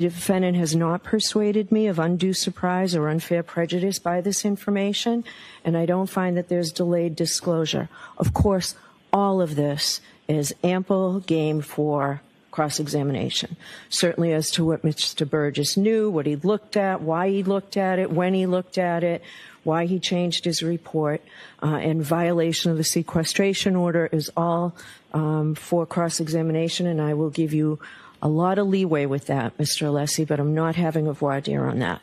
The defendant has not persuaded me of undue surprise or unfair prejudice by this information, and I don't find that there's delayed disclosure. Of course, all of this is ample game for cross-examination, certainly as to what Mr. Burgess knew, what he looked at, why he looked at it, when he looked at it, why he changed his report, and violation of the sequestration order is all for cross-examination, and I will give you a lot of leeway with that, Mr. Alessi, but I'm not having a voir dire on that.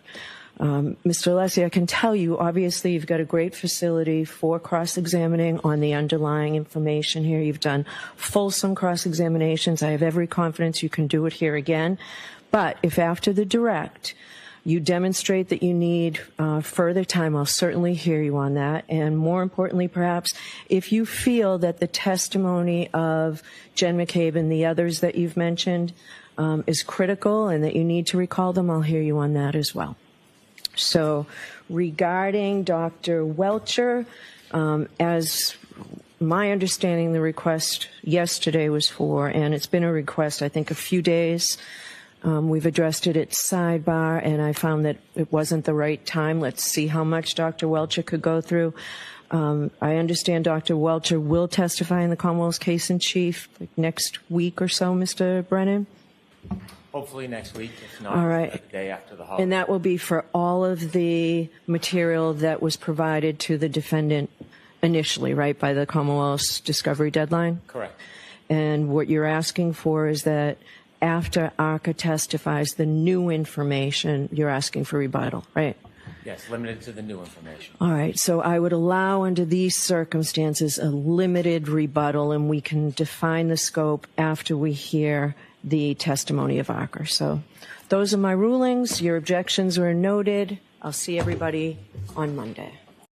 Mr. Alessi, I can tell you, obviously, you've got a great facility for cross-examining on the underlying information here. You've done fulsome cross-examinations. I have every confidence you can do it here again. But if after the direct you demonstrate that you need further time, I'll certainly hear you on that. And more importantly, perhaps, if you feel that the testimony of Jen McCabe and the others that you've mentioned is critical and that you need to recall them, I'll hear you on that as well. So regarding Dr. Welcher, as my understanding, the request yesterday was for, and it's been a request, I think, a few days. We've addressed it at sidebar, and I found that it wasn't the right time. Let's see how much Dr. Welcher could go through. I understand Dr. Welcher will testify in the Commonwealth's case in chief like next week or so, Mr. Brennan? Hopefully next week, if not, all right. The day after the holiday. And that will be for all of the material that was provided to the defendant initially, right, by the Commonwealth's discovery deadline? Correct. And what you're asking for is that after ARCA testifies the new information, you're asking for rebuttal, right? Yes, limited to the new information. All right, so I would allow under these circumstances a limited rebuttal, and we can define the scope after we hear the testimony of ARCA. So those are my rulings. Your objections were noted. I'll see everybody on Monday.